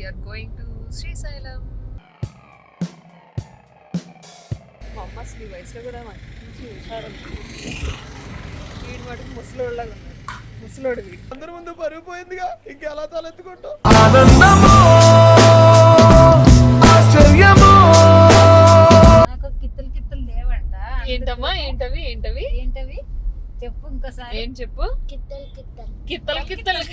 are going to Srisailam. మా అమ్మ అసలు ఈ వయసులో కూడా మంచి హుషారు వీడి మటుకు ముసలోళ్ళగా ఉన్నాడు. ముసలోడు వీడు. అందరి ముందు పరుగు పోయిందిగా ఇంకెలా తలెత్తుకుంటాం. నాకు కిత్తలు కిత్తలు లేవంట. ఏంటమ్మా ఏంటవి ఏంటవి ఏంటవి చెప్పు ఇంకోసారి. ఏం చెప్పు. కిత్తలు కిత్తలు కిత్తలు కిత్తలు.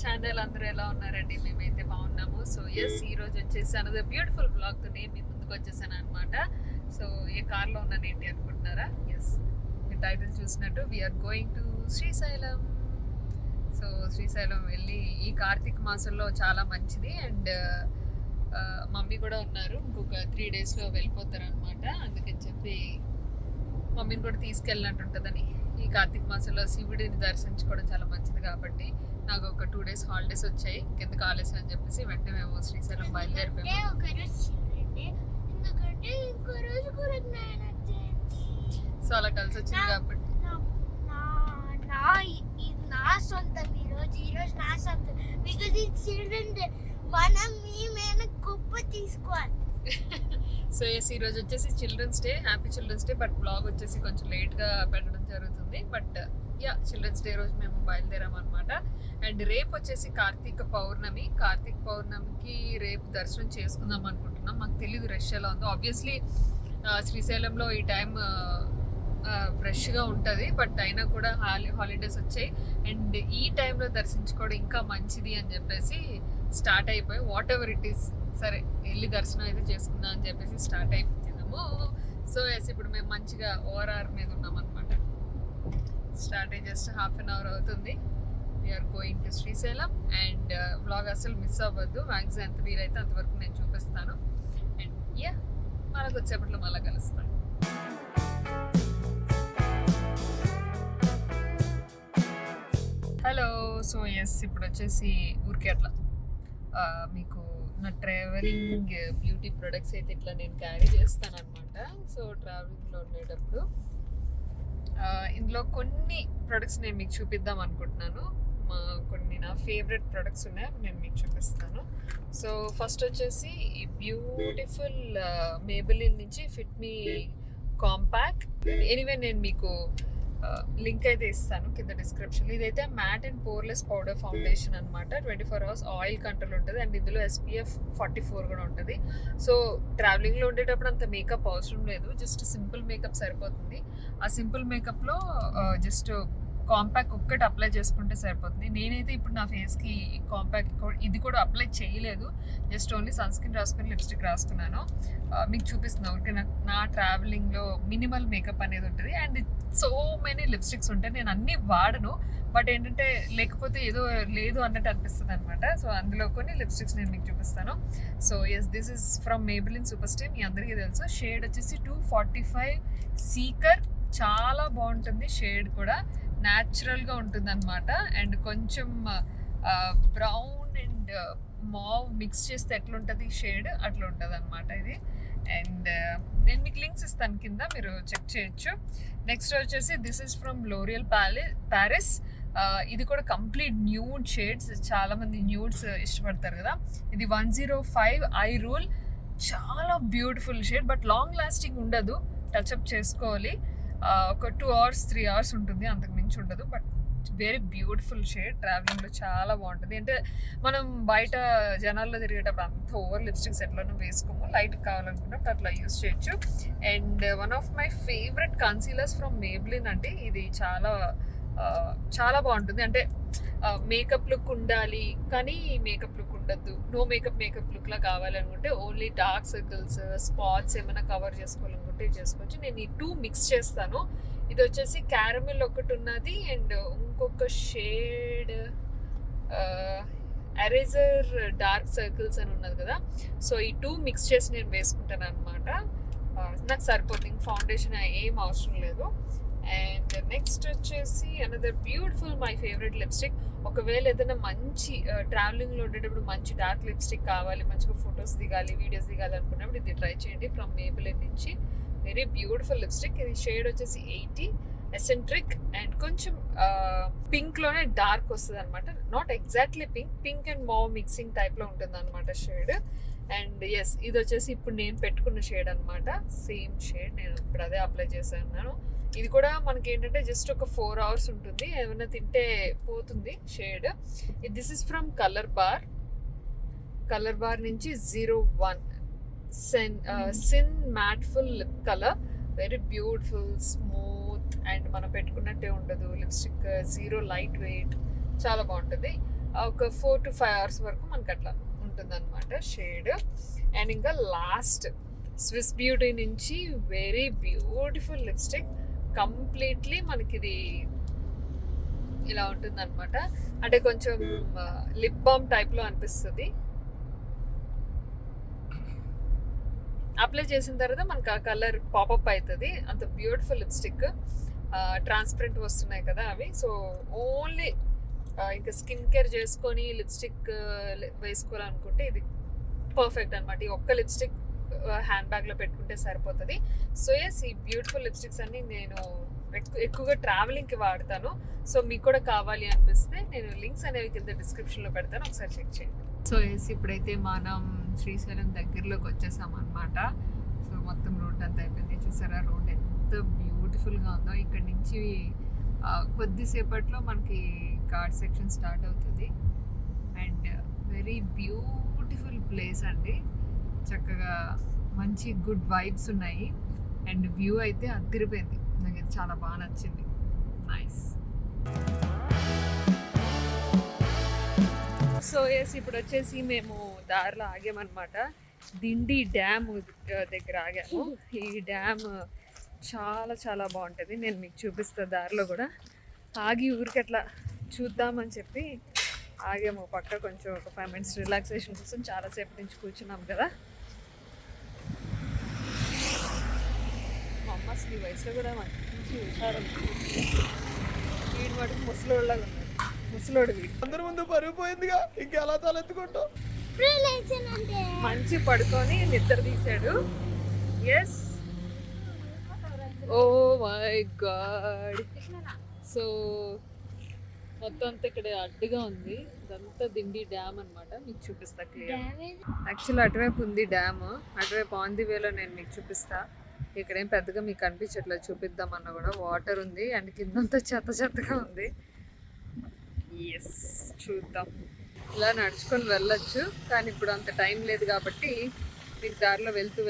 ఛానల్ అందరూ ఎలా ఉన్నారండి? మేమైతే బాగున్నాము. సో ఎస్, ఈ రోజు వచ్చేసి అనదర్ బ్యూటిఫుల్ బ్లాగ్ తో నేను మీ ముందుకు వచ్చేసాను అనమాట. సో ఏ కార్లో ఉన్నాను ఏంటి అనుకుంటున్నారా? ఎస్, మీ టైటిల్ చూసినట్టు we are going to Srisailam. So Srisailam వెళ్ళి ఈ కార్తీక మాసంలో చాలా మంచిది. అండ్ మమ్మీ కూడా ఉన్నారు, ఇంకొక 3 daysలో వెళ్ళిపోతారు అనమాట. అందుకని చెప్పి మమ్మీని కూడా తీసుకెళ్ళినట్టు ఉంటుందని ఈ కార్తీక మాసంలో శివుడిని దర్శించుకోవడం చాలా మంచిది కాబట్టి నాకు ఒక 2 days హాలిడేస్ వచ్చాయి. కిందకి ఆలస్యం అని చెప్పేసి వెంటనే మేము శ్రీశైలం బయలుదేరిపోయాము. సో అలా కలిసి వచ్చింది కాబట్టి నా సొంతం ఈరోజు నా సొంతం. Because it's children day. మనం మేమైనా గొప్ప తీసుకోవాలి. సో ఎస్, ఈ రోజు వచ్చేసి children's day, happy children's day. But blog వచ్చేసి కొంచెం లేట్గా పెట్టడం జరుగుతుంది. బట్ యా, చిల్డ్రన్స్ డే రోజు మేము బయలుదేరాం అనమాట. అండ్ రేపు వచ్చేసి కార్తీక పౌర్ణమి. కార్తీక పౌర్ణమికి రేపు దర్శనం చేసుకుందాం అనుకుంటున్నాం. మాకు తెలీదు రష్ ఎలా ఉందో. ఆబ్వియస్లీ శ్రీశైలంలో ఈ టైం ఫ్రెష్గా ఉంటుంది, బట్ అయినా కూడా హాలిడేస్ వచ్చాయి. అండ్ ఈ టైంలో దర్శించుకోవడం ఇంకా మంచిది అని చెప్పేసి స్టార్ట్ అయిపోయి వాట్ ఎవర్ ఇట్ ఈస్, సరే వెళ్ళి దర్శనం అయితే చేసుకుందాం అని చెప్పేసి స్టార్ట్ అయిపోతున్నాము. సో ఎస్, ఇప్పుడు మేము మంచిగా ఓఆర్ఆర్ మీద ఉన్నాం అనమాట. స్టార్ట్ అయ్యి జస్ట్ హాఫ్ అన్ అవర్ అవుతుంది. We are going to Srisailam. And vlog అసలు మిస్ అవ్వద్దు. మ్యాక్సిమం ఎంత వీలైతే అంతవరకు నేను చూపిస్తాను. అండ్ యా, మనకు వచ్చేపట్లో మళ్ళీ కలుస్తాను. హలో. సో ఎస్, ఇప్పుడు వచ్చేసి ఊరికే అట్లా మీకు నా ట్రావెలింగ్ బ్యూటీ ప్రొడక్ట్స్ అయితే ఇట్లా నేను క్యారీ చేస్తాను అనమాట. సో ట్రావెలింగ్లో ఉండేటప్పుడు ఇందులో కొన్ని ప్రొడక్ట్స్ నేను మీకు చూపిద్దాం అనుకుంటున్నాను. కొన్ని నా ఫేవరెట్ ప్రొడక్ట్స్ ఉన్నాయి, నేను మీకు చూపిస్తాను. సో ఫస్ట్ వచ్చేసి ఈ బ్యూటిఫుల్ మేబెలిన్ నుంచి ఫిట్ మీ కాంపాక్ట్. ఎనీవే నేను మీకు లింక్ అయితే ఇస్తాను కింద డిస్క్రిప్షన్లో. ఇదైతే Matt and poreless powder foundation అనమాట. 24 hours ఆయిల్ కంట్రోల్ ఉంటుంది. అండ్ ఇందులో SPF 44 కూడా ఉంటుంది. సో ట్రావెలింగ్లో ఉండేటప్పుడు అంత మేకప్ అవసరం లేదు, జస్ట్ సింపుల్ మేకప్ సరిపోతుంది. ఆ సింపుల్ మేకప్లో జస్ట్ కాంపాక్ట్ ఒక్కటి అప్లై చేసుకుంటే సరిపోతుంది. నేనైతే ఇప్పుడు నా ఫేస్కి కాంపాక్ట్ ఇది కూడా అప్లై చేయలేదు, జస్ట్ ఓన్లీ సన్ స్క్రీన్ రాసుకుని లిప్స్టిక్ రాసుకున్నాను. మీకు చూపిస్తున్నాను. ఓకే, నా ట్రావెలింగ్లో మినిమల్ మేకప్ అనేది ఉంటుంది. అండ్ సో మెనీ లిప్స్టిక్స్ ఉంటాయి, నేను అన్నీ వాడను. బట్ ఏంటంటే లేకపోతే ఏదో లేదు అన్నట్టు అనిపిస్తుంది అనమాట. సో అందులో కొన్ని లిప్స్టిక్స్ నేను మీకు చూపిస్తాను. So yes, this is from Maybelline super stay. మీ అందరికీ తెలుసు. షేడ్ వచ్చేసి 245 సీకర్. చాలా బాగుంటుంది షేడ్ కూడా, న్యాచురల్గా ఉంటుంది అనమాట. అండ్ కొంచెం బ్రౌన్ అండ్ మావ్ మిక్స్ చేస్తే ఎట్లుంటుంది షేడ్, అట్లా ఉంటుంది అనమాట ఇది. అండ్ నేను మీకు లింక్స్ ఇస్తాను కింద, మీరు చెక్ చేయొచ్చు. నెక్స్ట్ వచ్చేసి this is from L'Oreal Paris. ఇది కూడా కంప్లీట్ న్యూడ్ షేడ్స్. చాలా మంది న్యూడ్స్ ఇష్టపడతారు కదా. ఇది 105 ఐ రూల్. చాలా beautiful shade, but long lasting ఉండదు, టచ్అప్ చేసుకోవాలి. ఒక 2 hours 3 hours ఉంటుంది, అంతకు మించి ఉండదు. But very beautiful shade. ట్రావెలింగ్లో చాలా బాగుంటుంది. అంటే మనం బయట జనాల్లో తిరిగేటప్పుడు అంత ఓవర్ లిప్స్టిక్స్ ఎట్లనో వేసుకోము, లైట్ కావాలనుకున్నప్పుడు అట్లా యూస్ చేయొచ్చు. And one of my favourite concealers from Maybelline అంటే ఇది చాలా బాగుంటుంది. అంటే మేకప్ లుక్ ఉండాలి కానీ మేకప్ లుక్ ఉండద్దు, నో మేకప్ లుక్లా కావాలనుకుంటే, ఓన్లీ డార్క్ సర్కిల్స్ స్పాట్స్ ఏమైనా కవర్ చేసుకోవాలనుకుంటే చేసుకోవచ్చు. నేను ఈ 2 మిక్స్ చేస్తాను. ఇది వచ్చేసి క్యారమెల్ ఒకటి ఉన్నది అండ్ ఇంకొక షేడ్ ఎరేజర్ డార్క్ సర్కిల్స్ అని ఉన్నది కదా. సో ఈ 2 మిక్స్ చేసి నేను వేసుకుంటాను అనమాట. నాకు సరిపోతుంది, ఫౌండేషన్ ఏం అవసరం లేదు. అండ్ నెక్స్ట్ వచ్చేసి another beautiful my favourite lipstick. ఒకవేళ ఏదైనా మంచి ట్రావెలింగ్లో ఉండేటప్పుడు మంచి డార్క్ లిప్స్టిక్ కావాలి, మంచిగా ఫొటోస్ దిగాలి, వీడియోస్ దిగాలి అనుకున్నప్పుడు ఇది ట్రై చేయండి. ఫ్రమ్ మేబిలిన్ నుంచి వెరీ బ్యూటిఫుల్ లిప్స్టిక్. ఇది షేడ్ వచ్చేసి 80 ఎసెంట్రిక్ అండ్ కొంచెం పింక్లోనే డార్క్ వస్తుంది అనమాట. Not exactly pink and mauve mixing టైప్లో ఉంటుంది అనమాట షేడ్. అండ్ ఎస్, ఇది వచ్చేసి ఇప్పుడు నేను పెట్టుకున్న షేడ్ అనమాట. సేమ్ షేడ్ నేను ఇప్పుడు అదే అప్లై చేశాను. ఇది కూడా మనకి ఏంటంటే జస్ట్ ఒక 4 hours ఉంటుంది, ఏమైనా తింటే పోతుంది shade. This is from colour bar నుంచి 01 సిన్ matte full lip colour. Very beautiful, smooth and మనం పెట్టుకున్నట్టే ఉండదు. లిప్స్టిక్ 0 లైట్ వెయిట్, చాలా బాగుంటుంది. ఒక 4 to 5 hours వరకు మనకి అట్లా ఉంటుంది అనమాట షేడ్. అండ్ ఇంకా లాస్ట్ స్విస్ బ్యూటీ నుంచి వెరీ బ్యూటిఫుల్ లిప్స్టిక్. కంప్లీట్లీ మనకి ఇది ఇలా ఉంటుంది అనమాట. అంటే కొంచెం లిప్ బామ్ టైప్లో అనిపిస్తుంది. అప్లై చేసిన తర్వాత మనకు ఆ కలర్ పాపప్ అవుతుంది. అంత బ్యూటిఫుల్ లిప్స్టిక్. ట్రాన్స్పరెంట్ వస్తున్నాయి కదా అవి. సో ఓన్లీ ఇంకా స్కిన్ కేర్ చేసుకొని లిప్స్టిక్ వేసుకోవాలనుకుంటే ఇది పర్ఫెక్ట్ అనమాట. ఈ ఒక్క లిప్స్టిక్ హ్యాండ్ బ్యాగ్లో పెట్టుకుంటే సరిపోతుంది. సో ఎస్, ఈ బ్యూటిఫుల్ లిప్స్టిక్స్ అన్ని నేను ఎక్కువగా ట్రావెలింగ్కి వాడతాను. సో మీకు కూడా కావాలి అనిపిస్తే నేను లింక్స్ అనేవి కింద డిస్క్రిప్షన్లో పెడతాను, ఒకసారి చెక్ చేయండి. సో ఎస్, ఇప్పుడైతే మనం శ్రీశైలం దగ్గరలోకి వచ్చేసాం అనమాట. సో మొత్తం రోడ్ అంతా అయిపోయింది. చూసారా రోడ్ ఎంత బ్యూటిఫుల్గా ఉందో. ఇక్కడ నుంచి కొద్దిసేపట్లో మనకి ఘాట్ సెక్షన్ స్టార్ట్ అవుతుంది. అండ్ వెరీ బ్యూటిఫుల్ ప్లేస్ అండి. చక్కగా మంచి గుడ్ వైబ్స్ ఉన్నాయి అండ్ వ్యూ అయితే అదిరిపోయింది. నాకైతే చాలా బాగా నచ్చింది. నైస్. సో ఎస్, ఇప్పుడు వచ్చేసి మేము దారిలో ఆగామన్నమాట. దిండి డ్యామ్ దగ్గర ఆగాము. ఈ డ్యామ్ చాలా చాలా బాగుంటుంది. నేను మీకు చూపిస్తాను దారిలో కూడా. ఆగి ఊరికి అట్లా చూద్దామని చెప్పి ఆగాము. పక్క కొంచెం ఒక 5 minutes రిలాక్సేషన్ కోసం చాలాసేపు నుంచి కూర్చున్నాం కదా. మా అమ్మ అసలు ఈ వయసులో కూడా మంచి హుషారు. వీడి మటుకు ముసలోళ్ళగా ఉన్నాడు. ముసలోడు వీడు. అందరి ముందు పరుగు పోయిందిగా, ఇంకెలా తలెత్తుకుంటాం. మంచి పడుకొని నిద్ర తీశాడు. Yes, oh my god. So మొత్తం అంతా ఇక్కడ అడ్డుగా ఉంది. ఇదంతా దిండి డ్యామ్ అనమాట. మీకు చూపిస్తా క్లియర్. యాక్చువల్లీ అటువైపు ఉంది డ్యామ్, అటువైపు ఆన్ ది వేలో నేను మీకు చూపిస్తా. ఇక్కడేం పెద్దగా మీకు కనిపించట్లేదు, చూపిద్దామన్నా కూడా. వాటర్ ఉంది అండ్ కిందంతా చెత్తగా ఉంది. ఎస్, చూద్దాం. ఇలా నడుచుకొని వెళ్ళొచ్చు కానీ ఇప్పుడు అంత టైం లేదు కాబట్టి మీకు దారిలో వెళ్తూ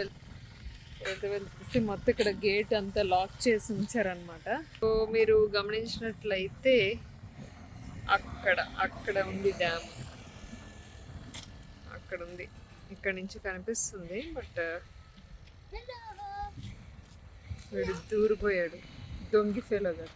మొత్తం ఇక్కడ గేట్ అంతా లాక్ చేసి ఉంచారనమాట. సో మీరు గమనించినట్లయితే అక్కడ ఉంది డ్యామ్, అక్కడ ఉంది. ఇక్కడ నుంచి కనిపిస్తుంది. బట్ వీడు దూరిపోయాడు, దొంగి ఫెలో గారు.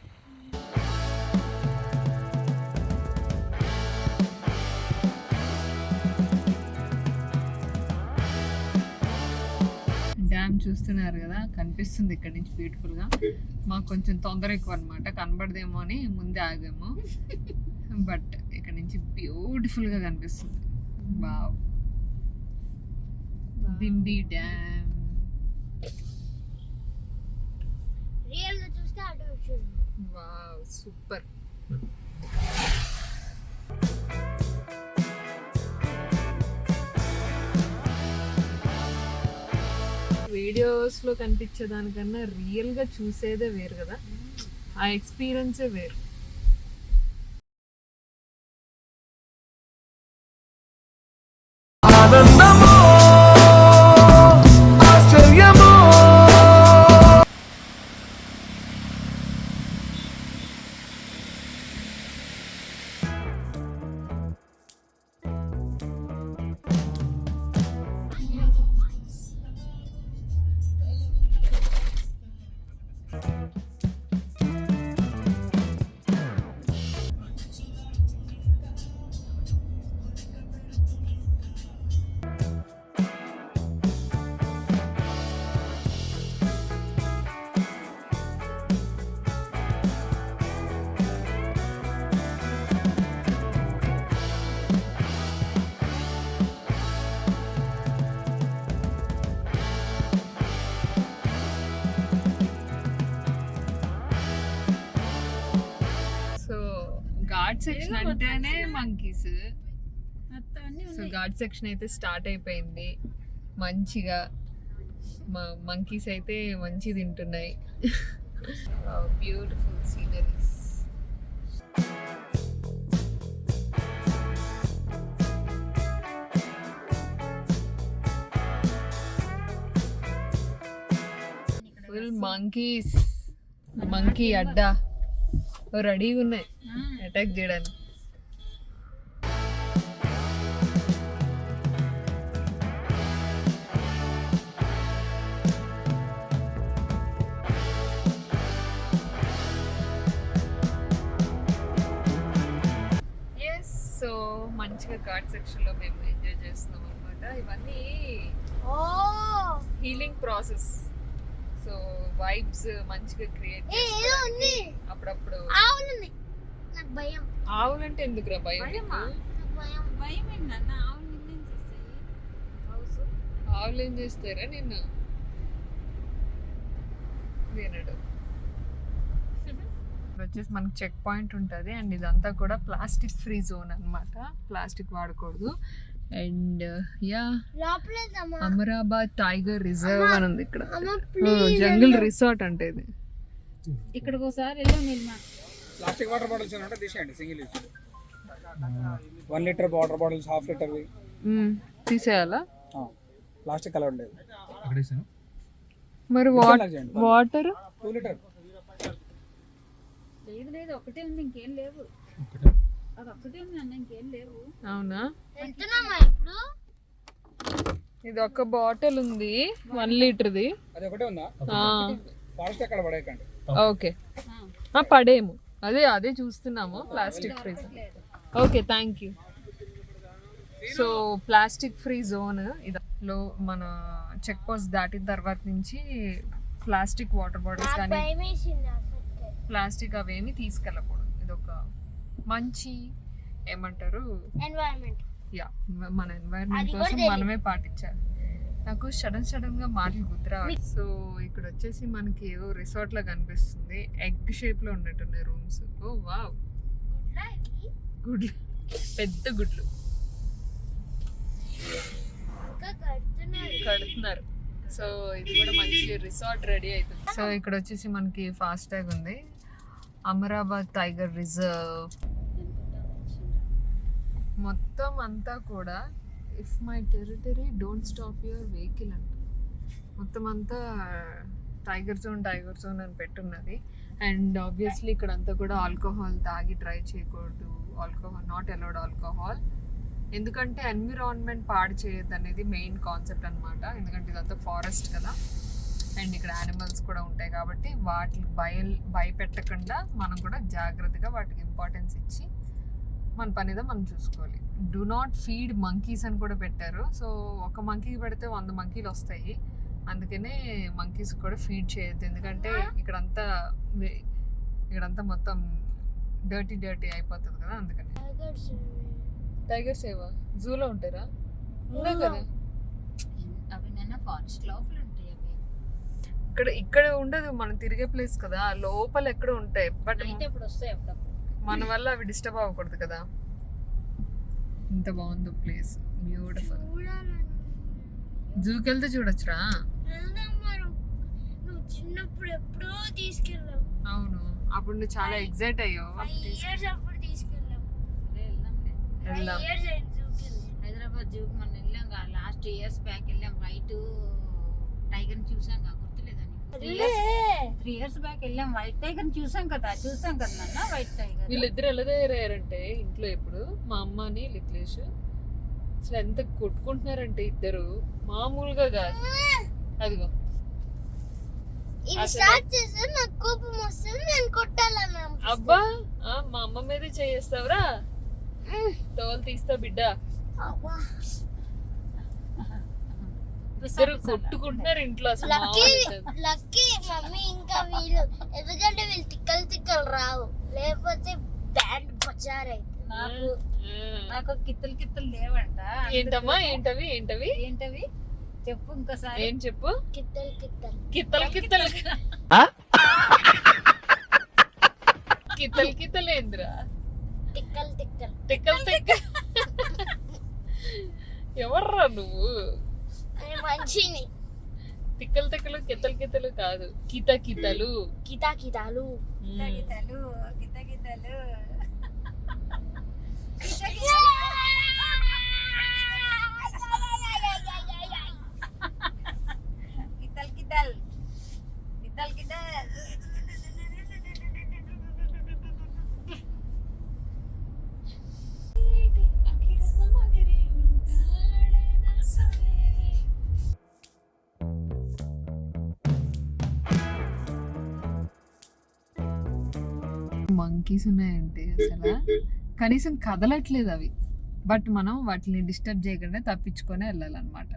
డ్యామ్ చూస్తున్నారు కదా, కనిపిస్తుంది ఇక్కడ నుంచి బ్యూటిఫుల్గా. మాకు కొంచెం తొందర ఎక్కువ అనమాట, కనబడదేమో అని ముందే ఆగాము. బట్ ఇక్కడ నుంచి బ్యూటిఫుల్గా కనిపిస్తుంది. Wow, Dindi dam. Wow, super. వీడియోస్లో కనిపించేదానికన్నా రియల్గా చూసేదే వేరు కదా, ఆ ఎక్స్పీరియన్సే వేరు. సో ఘాట్ సెక్షన్ అంటేనే మంకీస్. సో ఘాట్ సెక్షన్ అయితే స్టార్ట్ అయిపోయింది మంచిగా. మంకీస్ అయితే మంచి తింటున్నాయి. Beautiful sceneries. Full monkeys, monkey అడ్డా రెడీగా ఉన్నాయి అటాక్ చేయడానికి. సో మంచిగా ఘాట్ సెక్షన్ లో మేము ఎంజాయ్ చేస్తున్నాం అనమాట. ఇవన్నీ ఓ హీలింగ్ ప్రాసెస్. సో వైబ్స్ మంచిగా క్రియేట్ ఏదో ఉంది. అప్పుడప్పుడు ఆవులు ఉన్నాయి. నాకు భయం. ఆవులంటే ఎందుకురా భయం నీకు? నాకు భయం. భయం ఏంటన్నా? ఆవులు నిన్నేం చేస్తాయి? ఆవులు ఏం చేస్తారా నిన్ను? వినడు. వచ్చేసి మనకి చెక్ పాయింట్ ఉంటుంది అండ్ ఇదంతా కూడా ప్లాస్టిక్ ఫ్రీ జోన్ అన్నమాట. ప్లాస్టిక్ వాడకూడదు. అండ్ యా లోపలేదమ్మా. అమరాబాద్ టైగర్ రిజర్వ్ అని ఉంది ఇక్కడ. అమ్మ ప్లీజ్. జంగిల్ రిసార్ట్ అంటే ఇది. ఇక్కడికి ఒకసారి వెళ్ళాం నిన్న. ప్లాస్టిక్ వాటర్ బాటిల్స్ ఉంటే తీసేయండి, single use. 1 litre water bottles, half litre తీసేయాలా? ప్లాస్టిక్ అలౌడ్ లేదు. మరి వాటర్ 2 లీటర్. లేదు లేదు, ఒకటే ఉంది, ఇంకేం లేవు. అది ఒక్కటే ఉంది అన్న, ఇంకేం లేవు. అవునా? వెళ్తున్నామా ఇప్పుడు? ఇది ఒక బాటిల్ ఉంది 1 లీటర్ది. అది ఒకటే ఉందా? ఫారెస్ట్ అక్కడ పడేయకండి. ఓకే పడేము. అదే చూస్తున్నాము plastic free. Okay thank you. So plastic free zone ఇదిలో మన చెక్ పోస్ట్ దాటిన తర్వాత నుంచి ప్లాస్టిక్ వాటర్ బాటిల్స్ కానీ భయమేసింది అసలు. ప్లాస్టిక్ అవేమి తీసుకెళ్ళకూడదు. ఇదొక మంచి ఏమంటారు ఎన్వైరన్మెంట్. యా మన ఎన్వైరన్మెంట్ కోసం మనమే పాటించాలి. నాకు సడన్ గా మాటలు గుర్తురావాలి. సో ఇక్కడ వచ్చేసి మనకి ఏదో రిసార్ట్ లా కనిపిస్తుంది. ఎగ్ షేప్ లో ఉన్నట్టున్నాయి రూమ్స్. ఓ వావ్, గుడ్లు, పెద్ద గుడ్లు కడుతున్నారు. సో ఇది కూడా మంచి రిసార్ట్ రెడీ అవుతుంది. సో ఇక్కడ వచ్చేసి మనకి ఫాస్ట్ ట్యాగ్ ఉంది. అమరాబాద్ టైగర్ రిజర్వ్ మొత్తం అంతా కూడా if my territory don't stop your vehicle అంట. మొత్తం అంతా టైగర్ జోన్ అని పెట్టున్నది. అండ్ ఆబ్వియస్లీ ఇక్కడ అంతా కూడా ఆల్కహాల్ తాగి ట్రై చేయకూడదు. Alcohol not allowed alcohol. ఎందుకంటే ఎన్విరాన్మెంట్ పాడు చేయొద్దు అనేది మెయిన్ కాన్సెప్ట్ అనమాట. ఎందుకంటే ఇదంతా ఫారెస్ట్ కదా అండ్ ఇక్కడ యానిమల్స్ కూడా ఉంటాయి కాబట్టి వాటికి భయపెట్టకుండా మనం కూడా జాగ్రత్తగా వాటికి ఇంపార్టెన్స్ ఇచ్చి మన పనిదా మనం చూసుకోవాలి. డూ నాట్ ఫీడ్ మంకీస్ అని కూడా పెట్టారు. సో ఒక మంకీకి పెడితే 100 మంకీలు వస్తాయి. అందుకనే మంకీస్ కూడా ఫీడ్ చేయొద్దు. ఎందుకంటే ఇక్కడంతా మొత్తం డర్టీ అయిపోతుంది కదా. అందుకని టైగర్స్ ఏవా జూలో ఉంటారా? ఉన్నాయి కదా అవి నాన్న ఫారెస్ట్ లోపల ఉంటాయి. అవి ఇక్కడ ఉండదు. మనం తిరిగే ప్లేస్ కదా, లోపల ఎక్కడ ఉంటాయి. బట్ ఇప్పుడు వస్తాయి అప్పుడప్పుడు. మన వల్ల అవి డిస్టర్బ్ అవ్వకూడదు కదా. ఇంత బాగుంది ప్లేస్, బ్యూటిఫుల్. జూకి వెళ్తే చూడొచ్చురా. నువ్వు చిన్నప్పుడు ఎప్పుడో తీసుకెళ్ళావు. అవును, అప్పుడు నువ్వు చాలా ఎగ్జైట్ అయ్యావు. అప్పుడు తీసుకెళ్ళావు. వెళ్దాం. హైదరాబాద్ జూకి మనం వెళ్ళాం. లాస్ట్ ఇయర్స్ బ్యాక్ వెళ్ళాం. వైట్ టైగర్ చూసాం, గుర్తులేదా? 3 years బ్యాక్ వెళ్ళాం. వైట్ టైగర్ చూసాం కదా నాన్న. వైట్ టైగర్ వీళ్ళిద్దరు ఎలా తయారయ్యారంటే ఇంట్లో ఎప్పుడు మా అమ్మని లిట్లేష్ అసలు ఎంత కొట్టుకుంటున్నారంటే ఇద్దరు మామూలుగా కాదు. అదిగో ఇది అసలు- స్టార్ట్ చేస్తే నాకు కోపం వస్తుంది, నేను కొట్టాలన్నా. అబ్బా మా అమ్మ మీద చేస్తావురా, తోలు తీస్తా బిడ్డ. ఇద్దరు కొట్టుకుంటున్నారు ఇంట్లో అసలు లక్కీ మామూలు కాదు. లక్కీ మమ్మీ ఇంకా వీళ్ళు, ఎందుకంటే వీళ్ళు తిక్కలు రావు, లేకపోతే బ్యాండ్ బజార్ నాకు ఆ. నాకు కిత్తలు లేవంట. ఏంటమ్మా ఏంటవి ఏంటవి ఏంటవి చెప్పు ఇంకోసారి. ఏం చెప్పు. కిత్తలు కిత్తలు కిత్తలు ఏందిరా. తిక్కలు తిక్కలు ఎవర్రా నువ్వు. అని మంచిని తిక్కలు కిత్తలు కాదు, కితలు కితాలు గిత్తలు మంకీస్ ఉన్నాయంటే అసలు కనీసం కదలట్లేదు అవి, బట్ మనం వాటిని డిస్టర్బ్ చేయకుండా తప్పించుకొని వెళ్ళాలన్నమాట.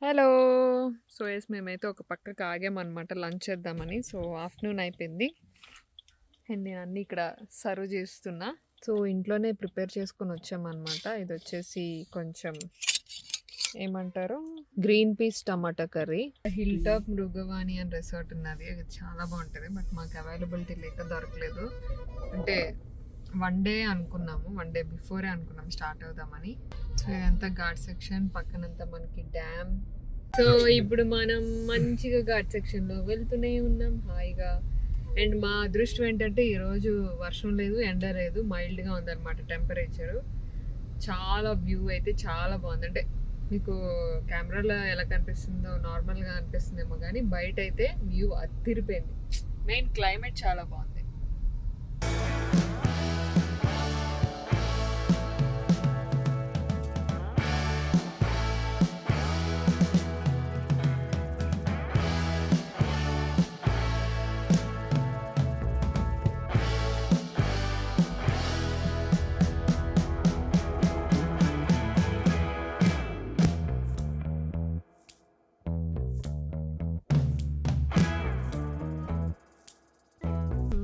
హలో. సో ఎస్ మేమైతే ఒక పక్కకు ఆగామన్నమాట లంచ్ చేద్దామని. సో ఆఫ్టర్నూన్ అయిపోయింది అండ్ నేను అన్నీ ఇక్కడ సర్వ్ చేస్తున్నా. సో ఇంట్లోనే ప్రిపేర్ చేసుకొని వచ్చామన్నమాట. ఇది వచ్చేసి కొంచెం ఏమంటారు, గ్రీన్ పీస్ టమాటా కర్రీ. హిల్ టాప్ మృగవాణి అని రిసార్ట్ ఉన్నది, అది చాలా బాగుంటుంది. బట్ మాకు అవైలబిలిటీ లేక దొరకలేదు. అంటే వన్ డే అనుకున్నాము, వన్ డే బిఫోరే అనుకున్నాము స్టార్ట్ అవుదామని. సో ఇదంతా ఘాట్ సెక్షన్, పక్కనంతా మనకి డ్యామ్. సో ఇప్పుడు మనం మంచిగా ఘాట్ సెక్షన్లో వెళ్తూనే ఉన్నాం హాయిగా. అండ్ మా అదృష్టం ఏంటంటే ఈరోజు వర్షం లేదు, ఎండ లేదు, మైల్డ్గా ఉందన్నమాట టెంపరేచరు. చాలా వ్యూ అయితే చాలా బాగుంది. అంటే మీకు కెమెరాలో ఎలా కనిపిస్తుందో నార్మల్గా అనిపిస్తుందేమో కానీ బయట అయితే వ్యూ అదిరిపోయింది. మెయిన్ క్లైమేట్ చాలా బాగుంది.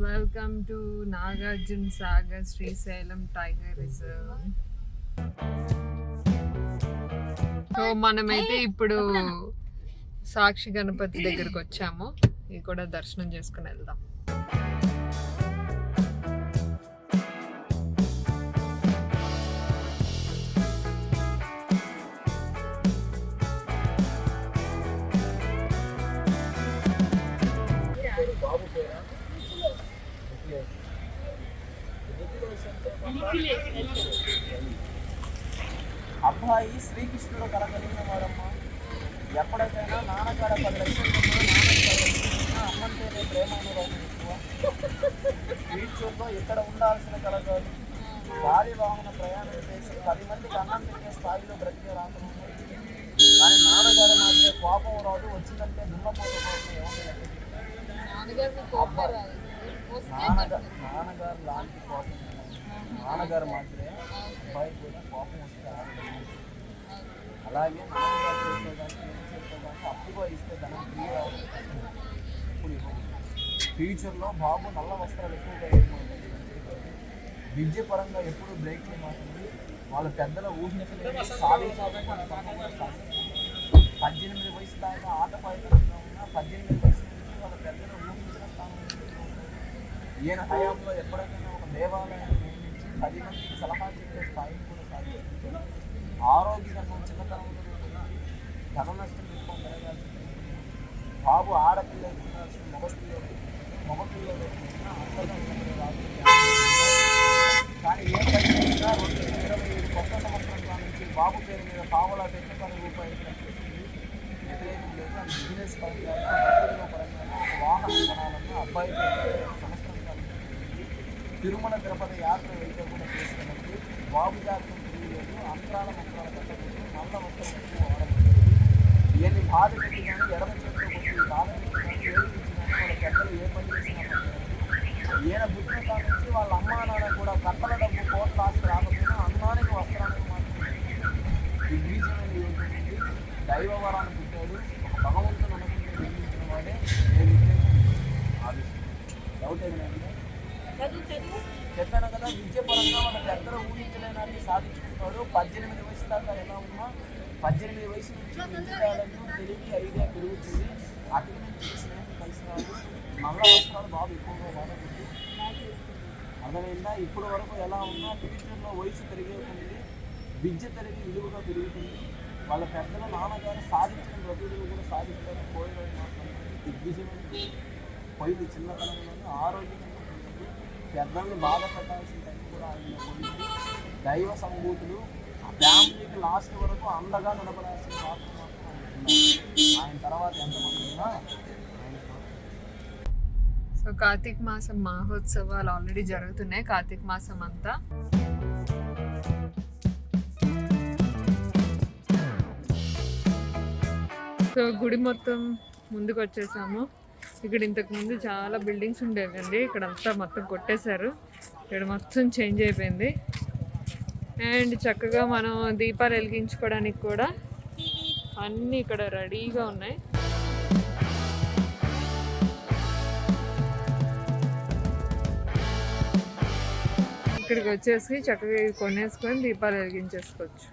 Welcome to Nagarjuna Sagar Srisailam tiger reserve. So మనమైతే ఇప్పుడు సాక్షి గణపతి దగ్గరకు వచ్చాము. ఇది కూడా దర్శనం చేసుకుని వెళ్దాం. అబ్బాయి శ్రీకృష్ణుడు కలగలిగిన వాడమ్మా. ఎప్పటికైనా నాన్నకాడ 10 లక్షలు అమ్మంటేనే ప్రేమ అనుభవం ఎక్కువ. ఫ్యూచర్లో ఇక్కడ ఉండాల్సిన కలగాలి. భారీ వాహన ప్రయాణం చేసి 10 మందికి అన్నం పెట్టే స్థాయిలో బ్రతికే రాకుండా. కానీ నాన్నగారు మాత్రం కోపం రాదు, వచ్చిందంటే దున్నపోతే నాన్నగారు లాంటి కోపం. నాన్నగారు మాత్రమే అబ్బాయి కూడా కోపం వస్తే ఆడటం. అలాగే నాన్నగారు చేసుకోవడానికి ఏం చేసుకోవడానికి అప్పుగా ఇస్తే ధనం ఫ్రీగా ఇప్పుడు ఇవ్వదు. ఫ్యూచర్లో బాబు నల్ల వస్త్రాలు ఎక్కువగా వేసుకుంటుంది. విద్య పరంగా ఎప్పుడు బ్రేక్ చేయమాకండి. వాళ్ళ పెద్దల ఊహించలేదు సాధించాలని 18 వయసు దాకా ఆట పాయితంగా ఉన్న 18 వయసు నుంచి వాళ్ళ పెద్దలు ఊహించిన స్థానం. ఈయన హయాంలో ఎప్పటికైనా ఒక దేవాలయాన్ని నిర్మించి 10 మందికి సలహా చెప్పే స్థాయిని కూడా సాధించారు. ఆరోగ్య రంగం చిన్నతనంలో ధన నష్టం ఎక్కువ పెరగాల్సింది. బాబు ఆడపిల్ల ఉండాల్సిన మగపిల్ల లేకుండా అంతగా ఉన్నప్పుడు రాదు. కానీ ఏ పైన 2027 కొత్త సంవత్సరంలో నుంచి బాబు పేరు మీద పావలా పెట్టి ₹10 వ్యతిరేకం లేదు. అది బిజినెస్ పరంగా పరంగా వాహనం కొనాలన్నా అబ్బాయి సంవత్సరం తిరుమల తిరుపతి యాత్ర వెళ్తే కూడా చేసుకున్నప్పుడు బాబు జాతకం పెట్టలేదు, అంతరాల మంత్రాల పెట్టలేదు, నల్ల వస్త్రం ఎక్కువ వాడలేదు. ఈయన్ని బాధ పెట్టి కానీ ఎడమ చేతిలో కొట్టి బాధ పెట్టి కానీ ఏడిపించి కానీ వాళ్ళ పెద్దలు ఏ పని చేసినా పనిచేయలేదు. ఈయన పుట్టిన కాడ నుంచి వాళ్ళ అమ్మా నాన్న కూడా కట్టల డబ్బు కోట్ల ఆస్తి రాకపోయినా అన్నానికి వస్త్రానికి మాత్రం దిగ్విజయమైన యోగుడు, దైవ వరాన్ని పుట్టాడు, భగవంతుని అనుకుంటే నిర్మించిన వాడే ఏ విజయం డౌట్ ఏమిటంటే చెప్పాను కదా, విద్య పరంగా వాళ్ళ పెద్దలు ఊహించలేనాన్ని సాధించుకుంటాడు. 18 వయసు దాకా ఎలా ఉన్నా 18 వయసు నుంచి విద్యాలను తెలివి ఐడియా పెరుగుతుంది. అటు నుంచి స్నేహం కలిసి రాదు. నల్ల వస్త్రాలు బాగా ఎక్కువగా వాడకూడదు. అర్థమైందా? ఇప్పటి వరకు ఎలా ఉన్నా ఫ్యూచర్లో వయసు పెరిగేస్తుంది, విద్య పెరిగి విలువగా పెరుగుతుంది. వాళ్ళ పెద్దల నాన్నగారు సాధించిన బ్రతుకులు కూడా సాధిస్తారు. పోయిన మాత్రం దిగ్విజయమైన పోయింది చిన్నతనంలోనే ఆరోగ్యంగా పెద్దల్ని బాధ పెట్టాల్సిన టైం కూడా ఆయన పోయింది. దైవ సంభూతులు ఫ్యామిలీకి లాస్ట్ వరకు అండగా నిలబడాల్సిన పాత్ర మాత్రం ఆయన తర్వాత ఎంతమంది ఉన్నా సో కార్తీక మాసం మహోత్సవాలు ఆల్రెడీ జరుగుతున్నాయి. కార్తీక మాసం అంతా సో గుడి మొత్తం ముందుకు వచ్చేసాము. ఇక్కడ ఇంతకు ముందు చాలా బిల్డింగ్స్ ఉండేదండి, ఇక్కడ అంతా మొత్తం కొట్టేశారు. ఇక్కడ మొత్తం చేంజ్ అయిపోయింది. అండ్ చక్కగా మనం దీపాలు వెలిగించుకోవడానికి కూడా అన్నీ ఇక్కడ రెడీగా ఉన్నాయి. ఇక్కడికి వచ్చేసి చక్కగా ఇవి కొనేసుకొని దీపాలు వెలిగించేసుకోవచ్చు.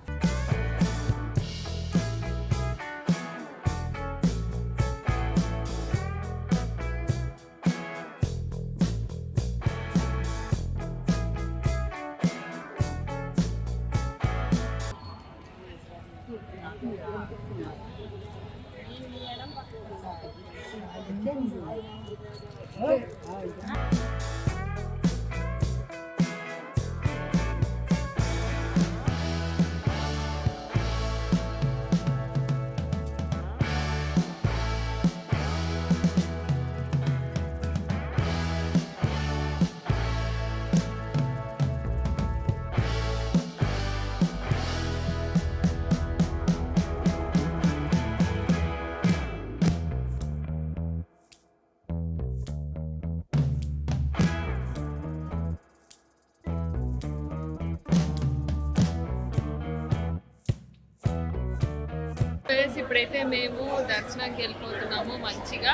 ఇప్పుడైతే మేము దర్శనానికి వెళ్ళిపోతున్నాము. మంచిగా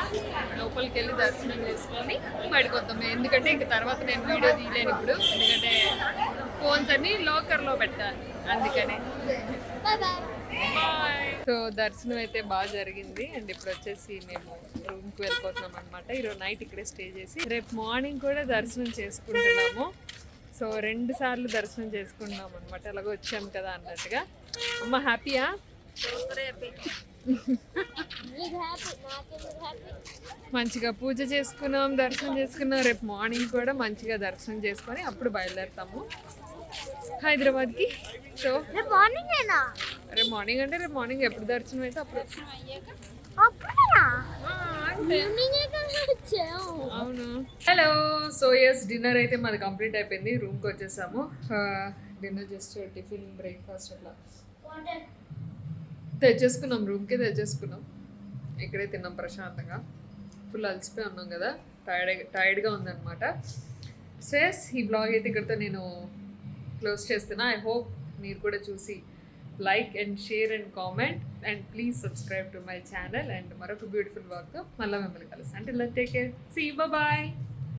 లోపలికి వెళ్ళి దర్శనం చేసుకొని బయటకు వద్దాము. ఎందుకంటే ఇంక తర్వాత నేను వీడియో తీయలేను ఇప్పుడు, ఎందుకంటే ఫోన్స్ అన్ని లాకర్లో పెట్టాలి, అందుకని. సో దర్శనం అయితే బాగా జరిగింది. అండ్ ఇప్పుడు వచ్చేసి మేము రూమ్కి వెళ్ళిపోతున్నాం అనమాట. ఈరోజు నైట్ ఇక్కడే స్టే చేసి రేపు మార్నింగ్ కూడా దర్శనం చేసుకుంటున్నాము. సో 2 సార్లు దర్శనం చేసుకుంటున్నాం అనమాట, అలాగే వచ్చాము కదా అన్నట్టుగా. అమ్మ హ్యాపీయా? మంచిగా పూజ చేసుకున్నాం, దర్శనం చేసుకున్నాం. రేపు మార్నింగ్ కూడా మంచిగా దర్శనం చేసుకొని అప్పుడు బయలుదేరుతాము హైదరాబాద్కి. సో రేపు మార్నింగ్ అంటే రేపు మార్నింగ్ ఎప్పుడు దర్శనం అయితే అప్పుడు. అవును. హలో. సో ఎస్, డిన్నర్ అయితే మాది కంప్లీట్ అయిపోయింది. రూమ్కి వచ్చేసాము. డిన్నర్ జస్ట్ టిఫిన్ బ్రేక్ఫాస్ట్ అట్లా తెచ్చేసుకున్నాం, రూమ్కే తెచ్చేసుకున్నాం. ఇక్కడే తిన్నాం ప్రశాంతంగా. ఫుల్ అలసిపోయి ఉన్నాం కదా, టైర్డ్గా ఉందన్నమాట. స్ట్రెస్. ఈ బ్లాగ్ అయితే ఇక్కడితో నేను క్లోజ్ చేస్తున్నా. ఐ హోప్ మీరు కూడా చూసి like and share and comment and please subscribe to my channel. And మరొక బ్యూటిఫుల్ బ్లాగ్తో మళ్ళీ మిమ్మల్ని కలుస్తాను. అంటే take care, see you, bye.